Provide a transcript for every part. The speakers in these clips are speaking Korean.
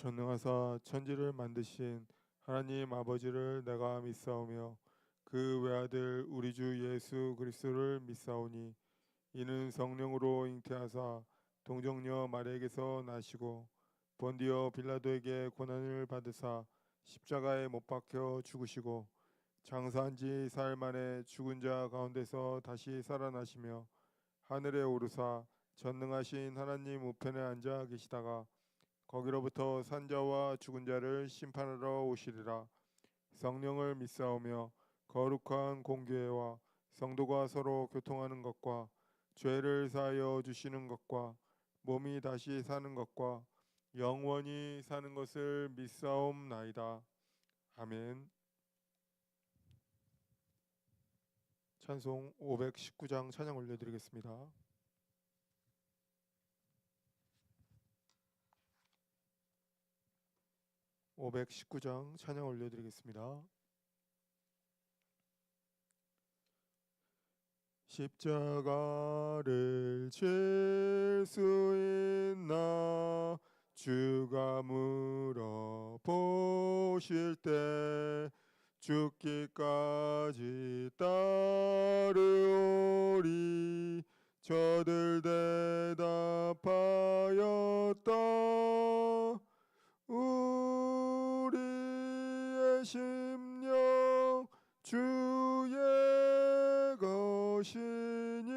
전능하사 천지를 만드신 하나님 아버지를 내가 믿사오며 그 외아들 우리 주 예수 그리스도를 믿사오니 이는 성령으로 잉태하사 동정녀 마리아에게서 나시고 본디오 빌라도에게 고난을 받으사 십자가에 못 박혀 죽으시고 장사한 지 사흘 만에 죽은 자 가운데서 다시 살아나시며 하늘에 오르사 전능하신 하나님 우편에 앉아 계시다가 거기로부터 산자와 죽은 자를 심판하러 오시리라. 성령을 믿사오며 거룩한 공교회와 성도가 서로 교통하는 것과 죄를 사하여 주시는 것과 몸이 다시 사는 것과 영원히 사는 것을 믿사옵나이다. 아멘. 찬송 519장 찬양 올려드리겠습니다. 519장 찬양 올려드리겠습니다. 십자가를 질 수 있나 주가 물어보실 때 죽기까지 따르오리 저들 대답하였다. 우리의 심령 주의 것이니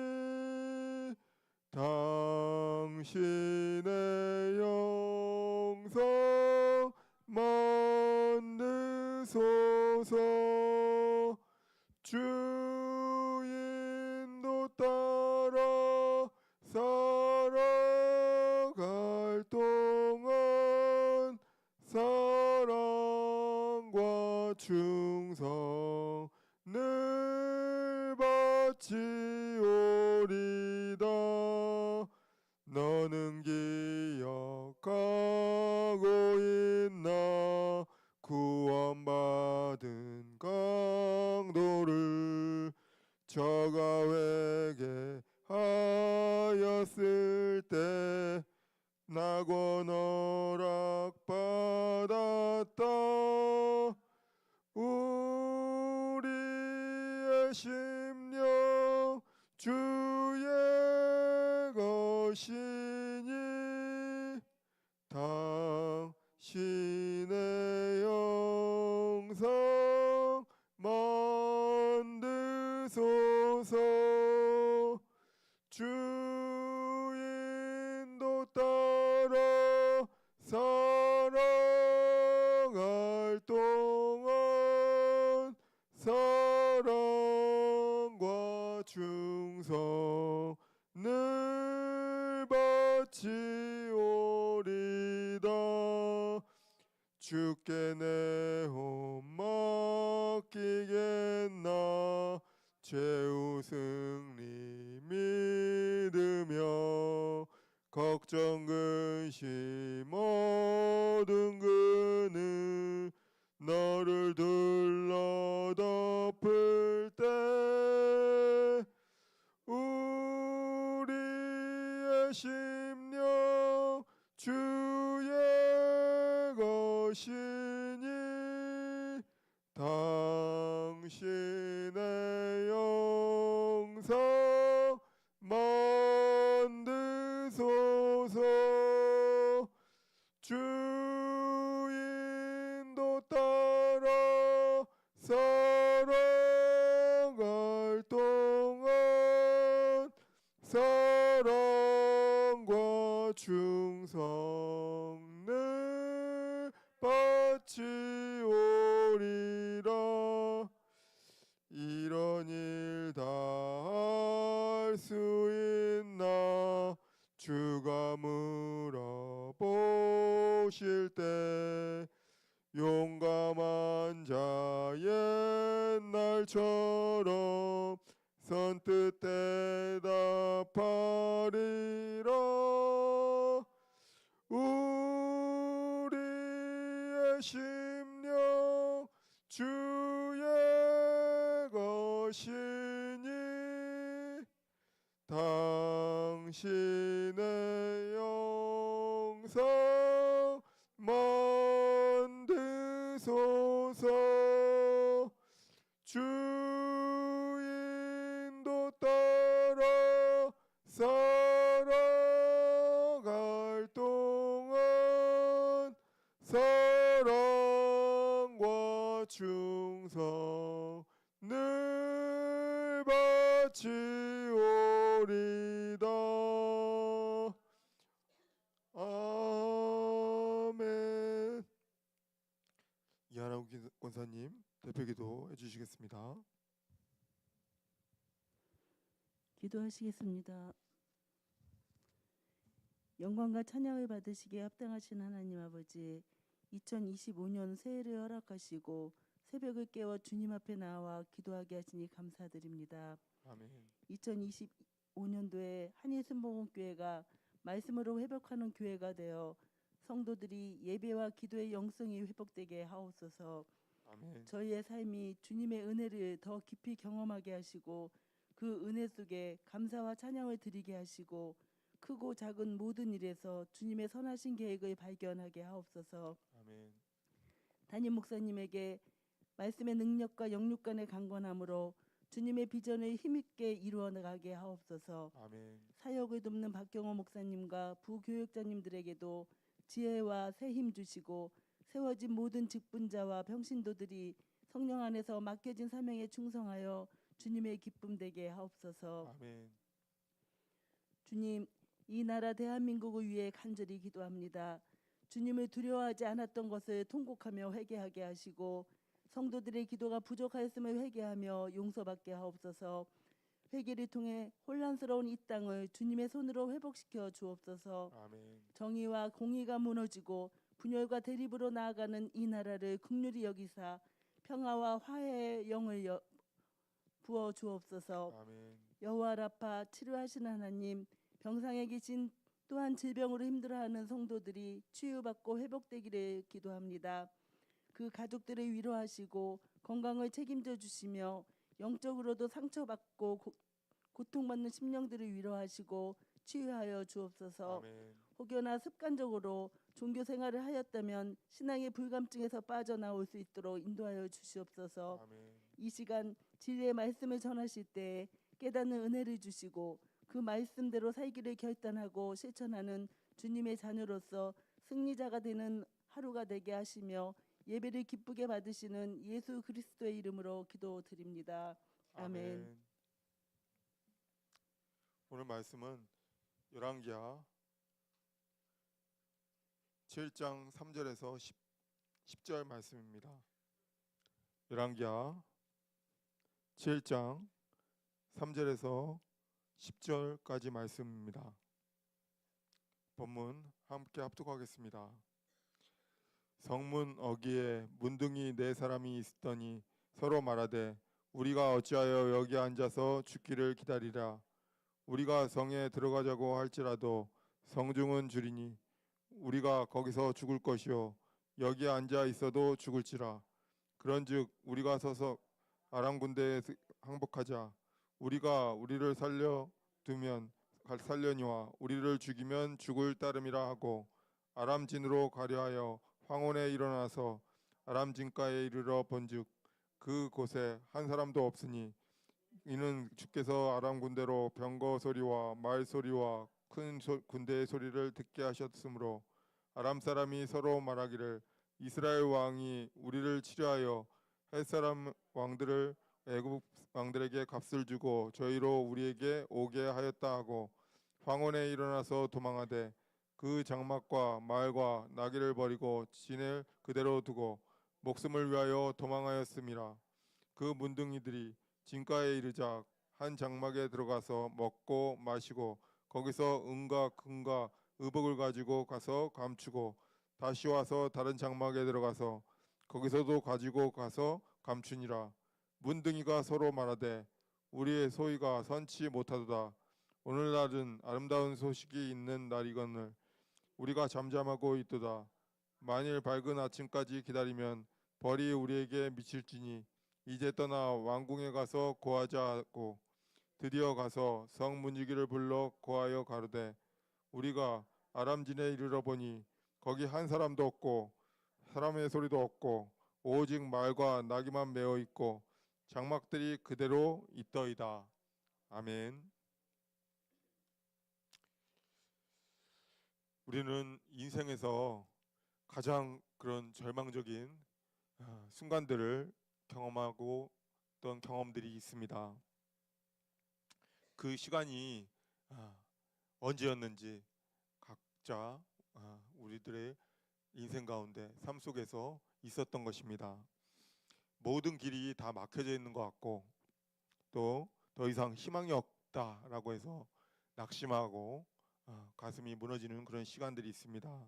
당신의 영성 만드소서. 주 인도 따라 살아갈 동안 사랑과 충성 늘 바치오리다. 너는 기억하고 있나 구원받은 강도를 저가 회개하였을 때 낙원 허락받았다. 우리의 심령 주의 것이니 당신의 영상 만드소서. 주 인도 따라 살아갈 동안 사랑과 충성 늘 바치오리다. 주께 내 혼 맡기겠나 최후 승리 믿으며 걱정 근심 모든 그는 너를 둘러 덮을 때 우리의 심령 주의 것이니 당신의 영상 만드소서. 주 인도 따라 살아갈 동안 사랑과 충성 늘 바치오리라. 이런 일 다 할 수 있나 주가 물어보실 때 용감한 자 옛날처럼 선뜻 대답하리라. 우리의 심령 주의 것이니 당신의 영상 주소서. 주 인도 따라 살아갈 동안 사랑과 충성을 바치오리다. 아멘. 이하나 권사님 대표기도 해주시겠습니다. 기도하시겠습니다. 영광과 찬양을 받으시기에 합당하신 하나님 아버지, 2025년 새해를 허락하시고 새벽을 깨워 주님 앞에 나와 기도하게 하시니 감사드립니다. 아멘. 2025년도에 한일순복음교회가 말씀으로 회복하는 교회가 되어 성도들이 예배와 기도의 영성이 회복되게 하옵소서. 아멘. 저희의 삶이 주님의 은혜를 더 깊이 경험하게 하시고 그 은혜 속에 감사와 찬양을 드리게 하시고 크고 작은 모든 일에서 주님의 선하신 계획을 발견하게 하옵소서. 아멘. 담임 목사님에게 말씀의 능력과 영육 간의 강건함으로 주님의 비전을 힘있게 이루어 나가게 하옵소서. 아멘. 사역을 돕는 박경호 목사님과 부교육자님들에게도 지혜와 새 힘 주시고 세워진 모든 직분자와 평신도들이 성령 안에서 맡겨진 사명에 충성하여 주님의 기쁨 되게 하옵소서. 아멘. 주님, 이 나라 대한민국을 위해 간절히 기도합니다. 주님을 두려워하지 않았던 것을 통곡하며 회개하게 하시고 성도들의 기도가 부족하였음을 회개하며 용서받게 하옵소서. 회개를 통해 혼란스러운 이 땅을 주님의 손으로 회복시켜 주옵소서. 아멘. 정의와 공의가 무너지고 분열과 대립으로 나아가는 이 나라를 긍휼히 여기사 평화와 화해의 영을 부어 주옵소서. 아멘. 여호와 라파 치료하시는 하나님, 병상에 계신 또한 질병으로 힘들어하는 성도들이 치유받고 회복되기를 기도합니다. 그 가족들을 위로하시고 건강을 책임져 주시며 영적으로도 상처받고 고통받는 심령들을 위로하시고 치유하여 주옵소서. 아멘. 혹여나 습관적으로 종교 생활을 하였다면 신앙의 불감증에서 빠져나올 수 있도록 인도하여 주시옵소서. 아멘. 이 시간 진리의 말씀을 전하실 때 깨닫는 은혜를 주시고 그 말씀대로 살기를 결단하고 실천하는 주님의 자녀로서 승리자가 되는 하루가 되게 하시며 예배를 기쁘게 받으시는 예수 그리스도의 이름으로 기도드립니다. 아멘. 오늘 말씀은 열왕기하 7장 3절에서 10절 말씀입니다. 열왕기하 7장 3절에서 10절까지 말씀입니다. 본문 함께 합독하겠습니다. 성문 어귀에 문둥이 네 사람이 있더니 서로 말하되 우리가 어찌하여 여기 앉아서 죽기를 기다리라. 우리가 성에 들어가자고 할지라도 성중은 주리니 우리가 거기서 죽을 것이요 여기 앉아 있어도 죽을지라. 그런즉 우리가 서서 아람 군대에 항복하자. 우리가 우리를 살려두면 살려니와 우리를 죽이면 죽을 따름이라 하고 아람 진으로 가려하여 황혼에 일어나서 아람 진가에 이르러 본즉 그 곳에 한 사람도 없으니 이는 주께서 아람 군대로 병거 소리와 말 소리와 큰 군대의 소리를 듣게 하셨으므로 아람 사람이 서로 말하기를 이스라엘 왕이 우리를 치려하여 헷 사람 왕들을 애굽 왕들에게 값을 주고 저희로 우리에게 오게 하였다 하고 황혼에 일어나서 도망하되 그 장막과 말과 나귀를 버리고 진을 그대로 두고 목숨을 위하여 도망하였음이라. 그 문둥이들이 진가에 이르자 한 장막에 들어가서 먹고 마시고 거기서 은과 금과 의복을 가지고 가서 감추고 다시 와서 다른 장막에 들어가서 거기서도 가지고 가서 감추니라. 문둥이가 서로 말하되 우리의 소위가 선치 못하도다. 오늘날은 아름다운 소식이 있는 날이거늘 우리가 잠잠하고 있도다. 만일 밝은 아침까지 기다리면 벌이 우리에게 미칠지니 이제 떠나 왕궁에 가서 고하자 하고 드디어 가서 성 문지기를 불러 고하여 가로되 우리가 아람진에 이르러 보니 거기 한 사람도 없고 사람의 소리도 없고 오직 말과 나귀만 메어 있고 장막들이 그대로 있더이다. 아멘. 우리는 인생에서 가장 그런 절망적인 순간들을 경험하고 어떤 경험들이 있습니다. 그 시간이 언제였는지 각자 우리들의 인생 가운데 삶 속에서 있었던 것입니다. 모든 길이 다 막혀져 있는 것 같고 또 더 이상 희망이 없다라고 해서 낙심하고 가슴이 무너지는 그런 시간들이 있습니다.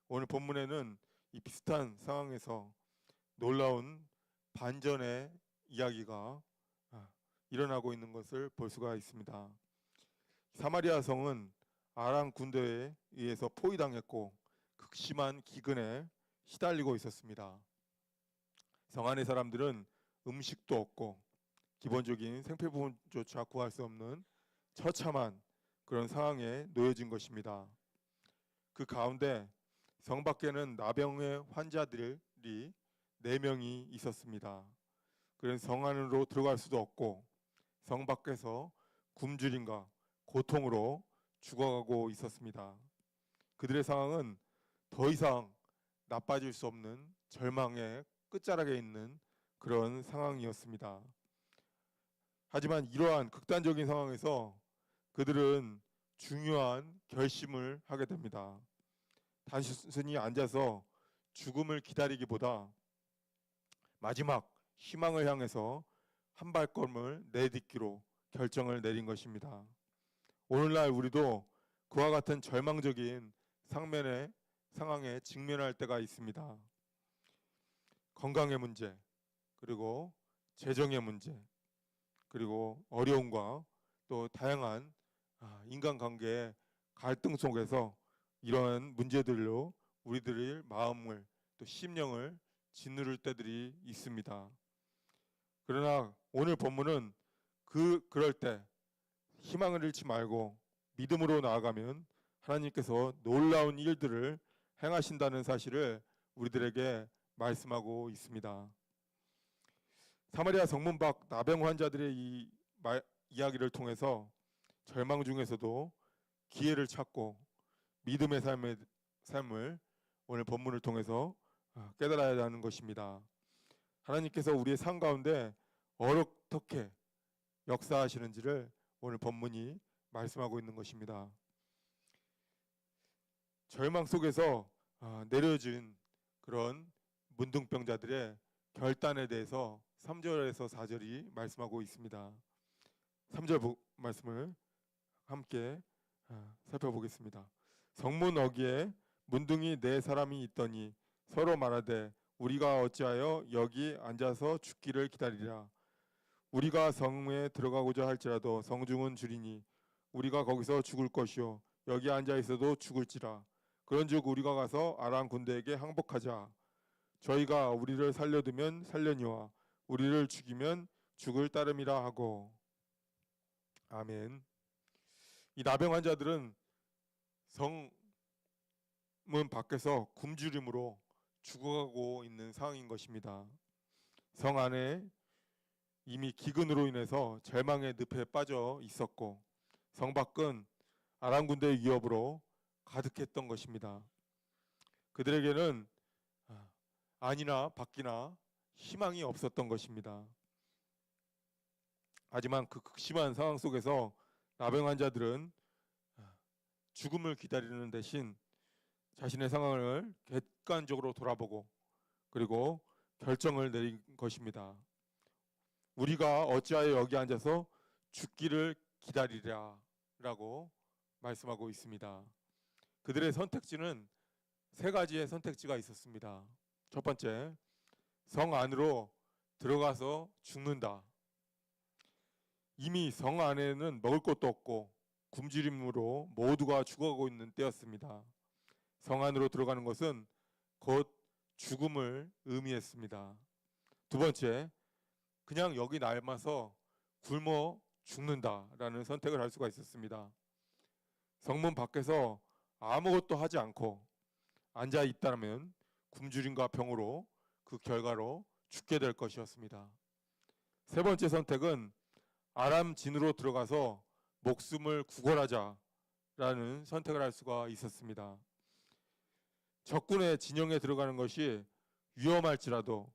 오늘 본문에는 이 비슷한 상황에서 놀라운 반전의 이야기가 일어나고 있는 것을 볼 수가 있습니다. 사마리아 성은 아람 군대에 의해서 포위당했고 극심한 기근에 시달리고 있었습니다. 성 안의 사람들은 음식도 없고 기본적인 생필품조차 구할 수 없는 처참한 그런 상황에 놓여진 것입니다. 그 가운데 성 밖에는 나병의 환자들이 4명이 있었습니다. 그래서 성 안으로 들어갈 수도 없고 성 밖에서 굶주림과 고통으로 죽어가고 있었습니다. 그들의 상황은 더 이상 나빠질 수 없는 절망의 끝자락에 있는 그런 상황이었습니다. 하지만 이러한 극단적인 상황에서 그들은 중요한 결심을 하게 됩니다. 단순히 앉아서 죽음을 기다리기보다 마지막 희망을 향해서 한 발걸음을 내딛기로 결정을 내린 것입니다. 오늘날 우리도 그와 같은 절망적인 상황에 직면할 때가 있습니다. 건강의 문제, 그리고 재정의 문제, 그리고 어려움과 또 다양한 인간관계의 갈등 속에서 이러한 문제들로 우리들의 마음을 또 심령을 짓누를 때들이 있습니다. 그러나 오늘 본문은 그럴 때 희망을 잃지 말고 믿음으로 나아가면 하나님께서 놀라운 일들을 행하신다는 사실을 우리들에게 말씀하고 있습니다. 사마리아 성문 밖 나병 환자들의 이 이야기를 통해서 절망 중에서도 기회를 찾고 믿음의 삶을 오늘 본문을 통해서 깨달아야 하는 것입니다. 하나님께서 우리의 삶 가운데 어떻게 역사하시는지를 오늘 본문이 말씀하고 있는 것입니다. 절망 속에서 내려진 그런 문둥병자들의 결단에 대해서 3절에서 4절이 말씀하고 있습니다. 3절 말씀을 함께 살펴보겠습니다. 성문 어귀에 문둥이 4사람이 있더니 서로 말하되 우리가 어찌하여 여기 앉아서 죽기를 기다리랴. 우리가 성에 들어가고자 할지라도 성중은 주리니 우리가 거기서 죽을 것이요 여기 앉아 있어도 죽을지라. 그런즉 우리가 가서 아람 군대에게 항복하자. 저희가 우리를 살려두면 살려니와 우리를 죽이면 죽을 따름이라 하고. 아멘. 이 나병 환자들은 성문 밖에서 굶주림으로 죽어가고 있는 상황인 것입니다. 성 안에 이미 기근으로 인해서 절망의 늪에 빠져 있었고 성 밖은 아람 군대의 위협으로 가득했던 것입니다. 그들에게는 안이나 밖이나 희망이 없었던 것입니다. 하지만 그 극심한 상황 속에서 나병 환자들은 죽음을 기다리는 대신 자신의 상황을 객관적으로 돌아보고 그리고 결정을 내린 것입니다. 우리가 어찌하여 여기 앉아서 죽기를 기다리랴 라고 말씀하고 있습니다. 그들의 선택지는 3가지의 선택지가 있었습니다. 첫 번째, 성 안으로 들어가서 죽는다. 이미 성 안에는 먹을 것도 없고 굶주림으로 모두가 죽어가고 있는 때였습니다. 성 안으로 들어가는 것은 곧 죽음을 의미했습니다. 두 번째, 그냥 여기 남아서 굶어 죽는다라는 선택을 할 수가 있었습니다. 성문 밖에서 아무것도 하지 않고 앉아 있다면 굶주림과 병으로 그 결과로 죽게 될 것이었습니다. 세 번째 선택은 아람 진으로 들어가서 목숨을 구걸하자라는 선택을 할 수가 있었습니다. 적군의 진영에 들어가는 것이 위험할지라도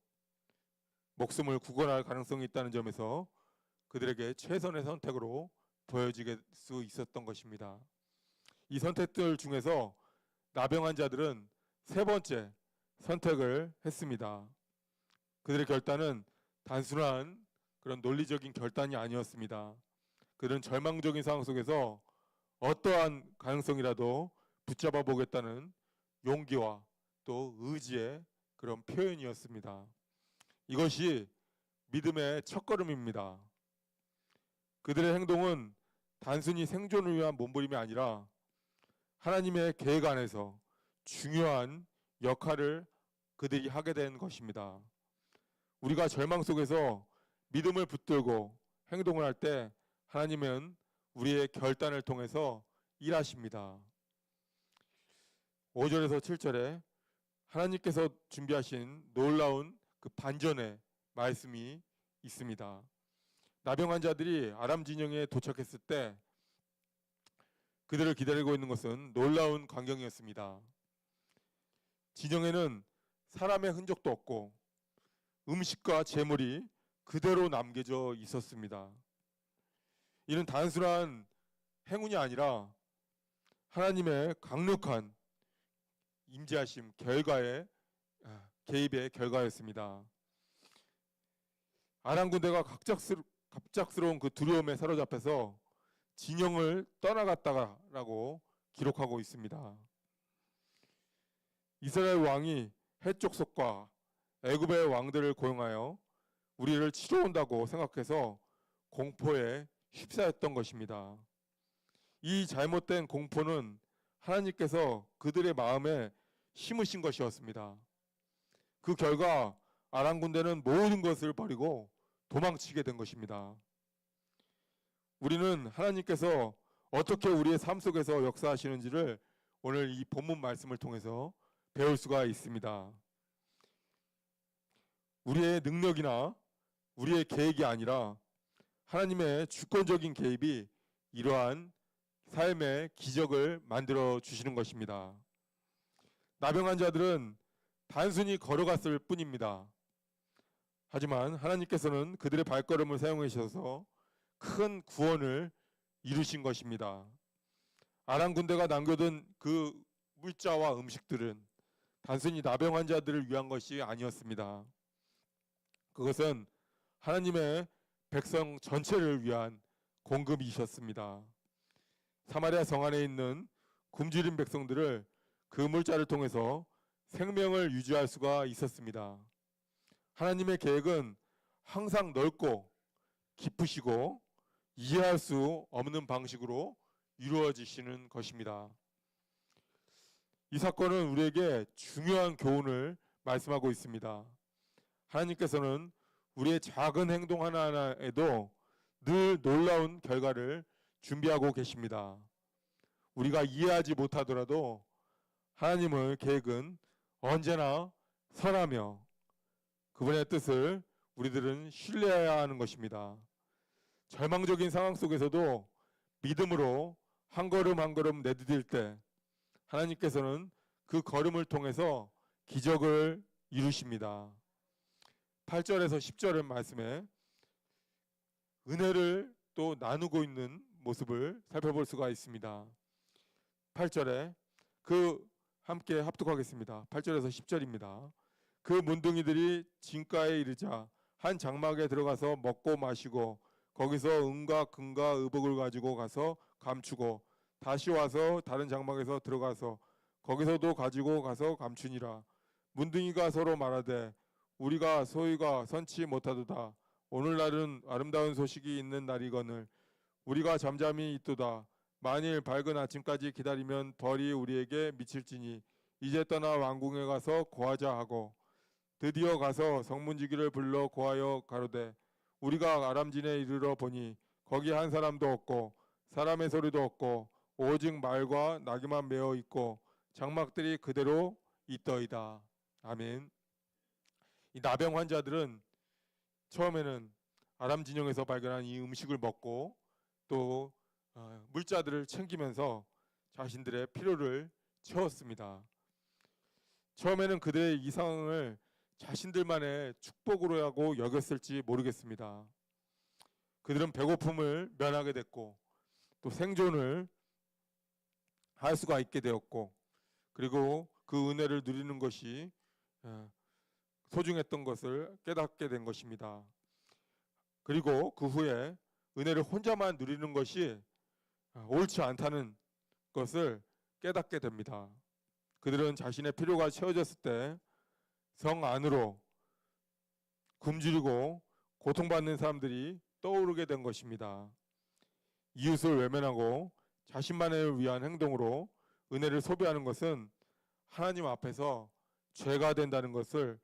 목숨을 구걸할 가능성이 있다는 점에서 그들에게 최선의 선택으로 보여질 수 있었던 것입니다. 이 선택들 중에서 나병한 자들은 세 번째 선택을 했습니다. 그들의 결단은 단순한 그런 논리적인 결단이 아니었습니다. 그들은 절망적인 상황 속에서 어떠한 가능성이라도 붙잡아 보겠다는 용기와 또 의지의 그런 표현이었습니다. 이것이 믿음의 첫걸음입니다. 그들의 행동은 단순히 생존을 위한 몸부림이 아니라 하나님의 계획 안에서 중요한 역할을 그들이 하게 된 것입니다. 우리가 절망 속에서 믿음을 붙들고 행동을 할 때 하나님은 우리의 결단을 통해서 일하십니다. 5절에서 7절에 하나님께서 준비하신 놀라운 그 반전의 말씀이 있습니다. 나병한 자들이 아람 진영에 도착했을 때 그들을 기다리고 있는 것은 놀라운 광경이었습니다. 진영에는 사람의 흔적도 없고 음식과 재물이 그대로 남겨져 있었습니다. 이는 단순한 행운이 아니라 하나님의 강력한 임재하심 개입의 결과였습니다. 아람 군대가 갑작스러운 그 두려움에 사로잡혀서 진영을 떠나갔다라고 기록하고 있습니다. 이스라엘 왕이 해쪽 속과 애굽의 왕들을 고용하여 우리를 치러 온다고 생각해서 공포에 휩싸였던 것입니다. 이 잘못된 공포는 하나님께서 그들의 마음에 심으신 것이었습니다. 그 결과 아람 군대는 모든 것을 버리고 도망치게 된 것입니다. 우리는 하나님께서 어떻게 우리의 삶 속에서 역사하시는지를 오늘 이 본문 말씀을 통해서 배울 수가 있습니다. 우리의 능력이나 우리의 계획이 아니라 하나님의 주권적인 개입이 이러한 삶의 기적을 만들어 주시는 것입니다. 나병한 자들은 단순히 걸어갔을 뿐입니다. 하지만 하나님께서는 그들의 발걸음을 사용해 주셔서 큰 구원을 이루신 것입니다. 아람 군대가 남겨둔 그 물자와 음식들은 단순히 나병한 자들을 위한 것이 아니었습니다. 그것은 하나님의 백성 전체를 위한 공급이셨습니다. 사마리아 성 안에 있는 굶주린 백성들을 그 물자를 통해서 생명을 유지할 수가 있었습니다. 하나님의 계획은 항상 넓고 깊으시고 이해할 수 없는 방식으로 이루어지시는 것입니다. 이 사건은 우리에게 중요한 교훈을 말씀하고 있습니다. 하나님께서는 우리의 작은 행동 하나하나에도 늘 놀라운 결과를 준비하고 계십니다. 우리가 이해하지 못하더라도 하나님의 계획은 언제나 선하며 그분의 뜻을 우리들은 신뢰해야 하는 것입니다. 절망적인 상황 속에서도 믿음으로 한 걸음 한 걸음 내디딜 때 하나님께서는 그 걸음을 통해서 기적을 이루십니다. 8절에서 10절의 말씀에 은혜를 또 나누고 있는 모습을 살펴볼 수가 있습니다. 8절에 함께 합독하겠습니다. 8절에서 10절입니다. 그 문둥이들이 진가에 이르자 한 장막에 들어가서 먹고 마시고 거기서 은과 금과 의복을 가지고 가서 감추고 다시 와서 다른 장막에서 들어가서 거기서도 가지고 가서 감추니라. 문둥이가 서로 말하되 우리가 소유가 선치 못하도다. 오늘날은 아름다운 소식이 있는 날이거늘 우리가 잠잠히 있도다. 만일 밝은 아침까지 기다리면 벌이 우리에게 미칠지니 이제 떠나 왕궁에 가서 고하자 하고 드디어 가서 성문지기를 불러 고하여 가로되 우리가 아람진에 이르러 보니 거기 한 사람도 없고 사람의 소리도 없고 오직 말과 나귀만 메어 있고 장막들이 그대로 있더이다. 아멘. 이 나병 환자들은 처음에는 아람 진영에서 발견한 이 음식을 먹고 또 물자들을 챙기면서 자신들의 필요를 채웠습니다. 처음에는 그들의 이 상황을 자신들만의 축복으로 하고 여겼을지 모르겠습니다. 그들은 배고픔을 면하게 됐고 또 생존을 할 수가 있게 되었고 그리고 그 은혜를 누리는 것이 소중했던 것을 깨닫게 된 것입니다. 그리고 그 후에 은혜를 혼자만 누리는 것이 옳지 않다는 것을 깨닫게 됩니다. 그들은 자신의 필요가 채워졌을 때 성 안으로 굶주리고 고통받는 사람들이 떠오르게 된 것입니다. 이웃을 외면하고 자신만을 위한 행동으로 은혜를 소비하는 것은 하나님 앞에서 죄가 된다는 것을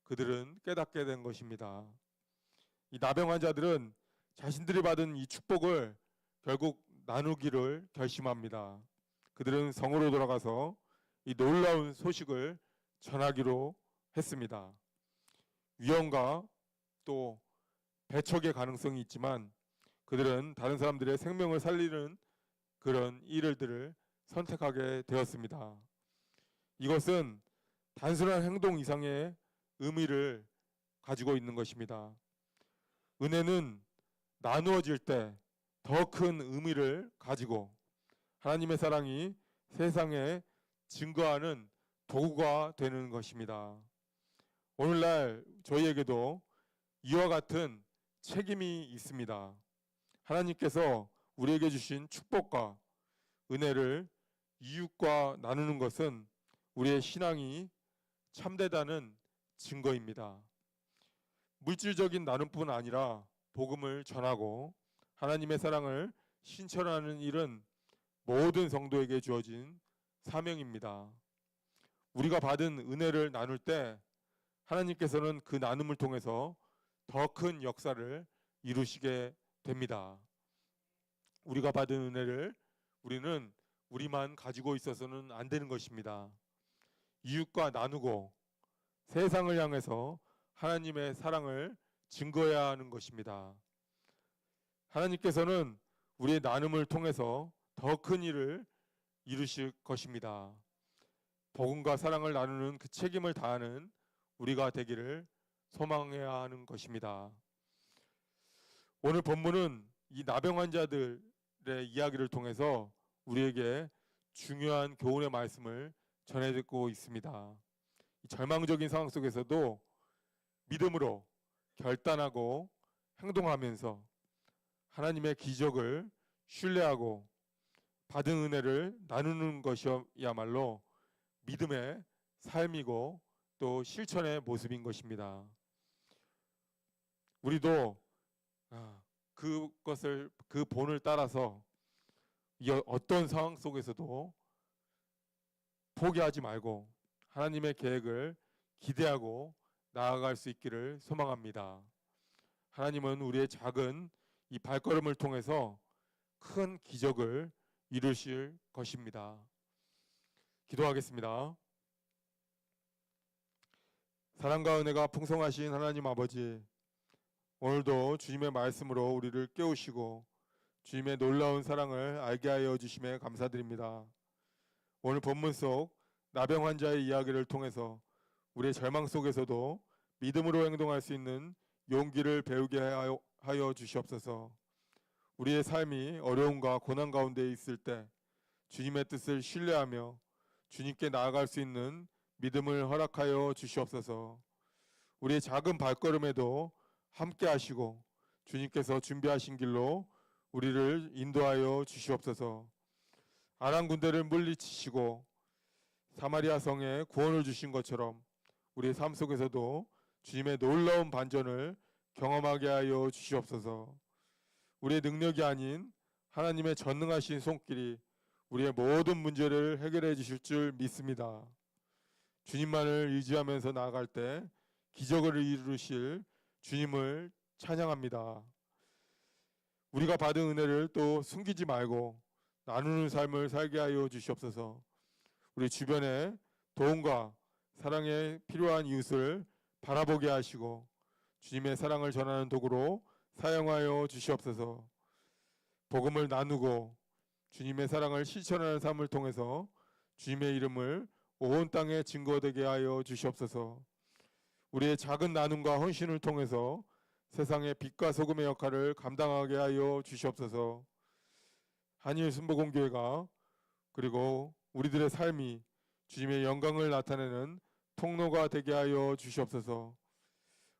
그들은 깨닫게 된 것입니다. 이 나병 환자들은 자신들이 받은 이 축복을 결국 나누기를 결심합니다. 그들은 성으로 돌아가서 이 놀라운 소식을 전하기로 했습니다. 위험과 또 배척의 가능성이 있지만 그들은 다른 사람들의 생명을 살리는 그런 일들을 선택하게 되었습니다. 이것은 단순한 행동 이상의 의미를 가지고 있는 것입니다. 은혜는 나누어질 때 더 큰 의미를 가지고 하나님의 사랑이 세상에 증거하는 도구가 되는 것입니다. 오늘날 저희에게도 이와 같은 책임이 있습니다. 하나님께서 우리에게 주신 축복과 은혜를 이웃과 나누는 것은 우리의 신앙이 참되다는 증거입니다. 물질적인 나눔뿐 아니라 복음을 전하고 하나님의 사랑을 신천하는 일은 모든 성도에게 주어진 사명입니다. 우리가 받은 은혜를 나눌 때 하나님께서는 그 나눔을 통해서 더 큰 역사를 이루시게 됩니다. 우리가 받은 은혜를 우리는 우리만 가지고 있어서는 안 되는 것입니다. 이웃과 나누고 세상을 향해서 하나님의 사랑을 증거해야 하는 것입니다. 하나님께서는 우리의 나눔을 통해서 더 큰 일을 이루실 것입니다. 복음과 사랑을 나누는 그 책임을 다하는 우리가 되기를 소망해야 하는 것입니다. 오늘 본문은 이 나병 환자들의 이야기를 통해서 우리에게 중요한 교훈의 말씀을 전해듣고 있습니다. 이 절망적인 상황 속에서도 믿음으로 결단하고 행동하면서 하나님의 기적을 신뢰하고 받은 은혜를 나누는 것이야말로 믿음의 삶이고 또 실천의 모습인 것입니다. 우리도 그 본을 따라서 어떤 상황 속에서도 포기하지 말고 하나님의 계획을 기대하고 나아갈 수 있기를 소망합니다. 하나님은 우리의 작은 이 발걸음을 통해서 큰 기적을 이루실 것입니다. 기도하겠습니다. 사랑과 은혜가 풍성하신 하나님 아버지, 오늘도 주님의 말씀으로 우리를 깨우시고 주님의 놀라운 사랑을 알게 하여 주심에 감사드립니다. 오늘 본문 속 나병 환자의 이야기를 통해서 우리의 절망 속에서도 믿음으로 행동할 수 있는 용기를 배우게 하여 주시옵소서. 우리의 삶이 어려움과 고난 가운데 있을 때 주님의 뜻을 신뢰하며 주님께 나아갈 수 있는 믿음을 허락하여 주시옵소서. 우리의 작은 발걸음에도 함께 하시고 주님께서 준비하신 길로 우리를 인도하여 주시옵소서. 아람 군대를 물리치시고 사마리아 성에 구원을 주신 것처럼 우리의 삶 속에서도 주님의 놀라운 반전을 경험하게 하여 주시옵소서. 우리의 능력이 아닌 하나님의 전능하신 손길이 우리의 모든 문제를 해결해 주실 줄 믿습니다. 주님만을 의지하면서 나아갈 때 기적을 이루실 주님을 찬양합니다. 우리가 받은 은혜를 또 숨기지 말고 나누는 삶을 살게 하여 주시옵소서. 우리 주변에 도움과 사랑에 필요한 이웃을 바라보게 하시고 주님의 사랑을 전하는 도구로 사용하여 주시옵소서. 복음을 나누고 주님의 사랑을 실천하는 삶을 통해서 주님의 이름을 온 땅에 증거되게 하여 주시옵소서. 우리의 작은 나눔과 헌신을 통해서 세상의 빛과 소금의 역할을 감당하게 하여 주시옵소서. 한일 순복음교회가 그리고 우리들의 삶이 주님의 영광을 나타내는 통로가 되게 하여 주시옵소서.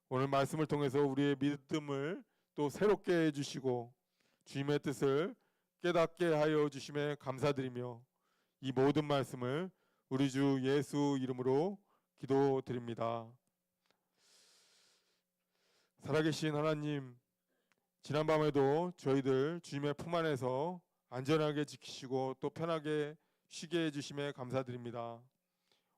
오늘 말씀을 통해서 우리의 믿음을 또 새롭게 해주시고 주님의 뜻을 깨닫게 하여 주심에 감사드리며 이 모든 말씀을 우리 주 예수 이름으로 기도드립니다. 살아계신 하나님, 지난밤에도 저희들 주님의 품 안에서 안전하게 지키시고 또 편하게 쉬게 해주심에 감사드립니다.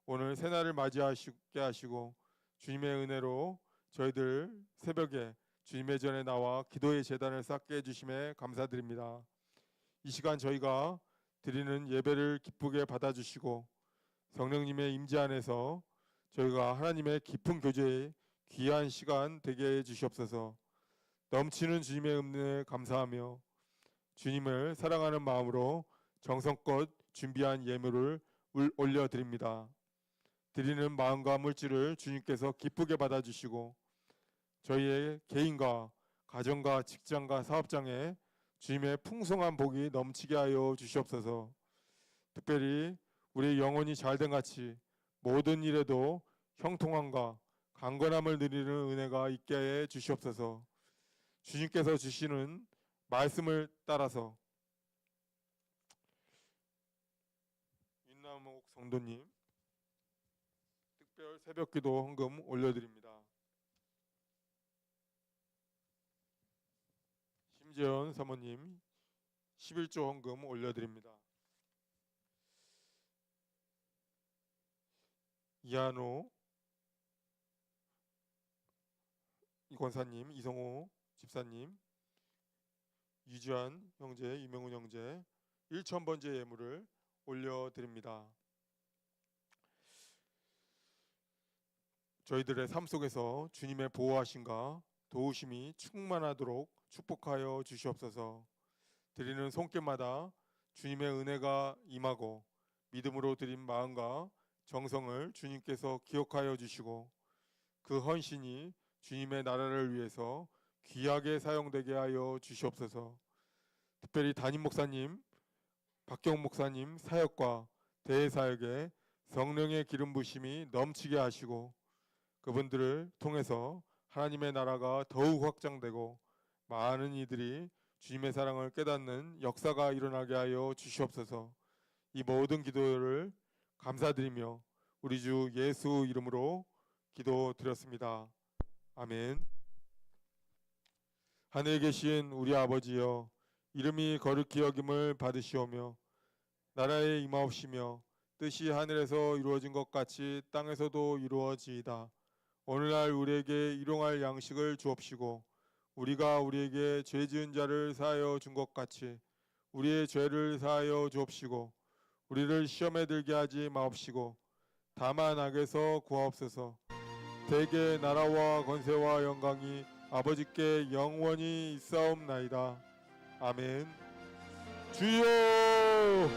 오늘 새날을 맞이하시게 하시고 주님의 은혜로 저희들 새벽에 주님의 전에 나와 기도의 제단을 쌓게 해주심에 감사드립니다. 이 시간 저희가 드리는 예배를 기쁘게 받아주시고 성령님의 임재 안에서 저희가 하나님의 깊은 교제에 귀한 시간 되게 해주시옵소서. 넘치는 주님의 은혜에 감사하며 주님을 사랑하는 마음으로 정성껏 준비한 예물을 올려드립니다. 드리는 마음과 물질을 주님께서 기쁘게 받아주시고 저희의 개인과 가정과 직장과 사업장에 주님의 풍성한 복이 넘치게 하여 주시옵소서. 특별히 우리의 영혼이 잘된 같이 모든 일에도 형통함과 강건함을 누리는 은혜가 있게 해 주시옵소서. 주님께서 주시는 말씀을 따라서 윤남옥 성도님 특별 새벽기도 헌금 올려드립니다. 심재현 사모님 11조 헌금 올려드립니다. 이한호 이권사님, 이성호 집사님, 유주한 형제, 이명훈 형제 1,000번째 예물을 올려드립니다. 저희들의 삶 속에서 주님의 보호하심과 도우심이 충만하도록 축복하여 주시옵소서. 드리는 손길마다 주님의 은혜가 임하고 믿음으로 드린 마음과 정성을 주님께서 기억하여 주시고 그 헌신이 주님의 나라를 위해서 귀하게 사용되게 하여 주시옵소서. 특별히 담임 목사님, 박경 목사님 사역과 대사역에 성령의 기름 부심이 넘치게 하시고 그분들을 통해서 하나님의 나라가 더욱 확장되고 많은 이들이 주님의 사랑을 깨닫는 역사가 일어나게 하여 주시옵소서. 이 모든 기도를 감사드리며 우리 주 예수 이름으로 기도드렸습니다. 아멘. 하늘에 계신 우리 아버지여, 이름이 거룩히 여김을 받으시오며 나라에 임하옵시며 뜻이 하늘에서 이루어진 것 같이 땅에서도 이루어지이다. 오늘날 우리에게 일용할 양식을 주옵시고 우리가 우리에게 죄 지은 자를 사하여 준 것 같이 우리의 죄를 사하여 주옵시고 우리를 시험에 들게 하지 마옵시고 다만 악에서 구하옵소서. 대개 나라와 권세와 영광이 아버지께 영원히 있사옵나이다. 아멘. 주여,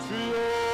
주여.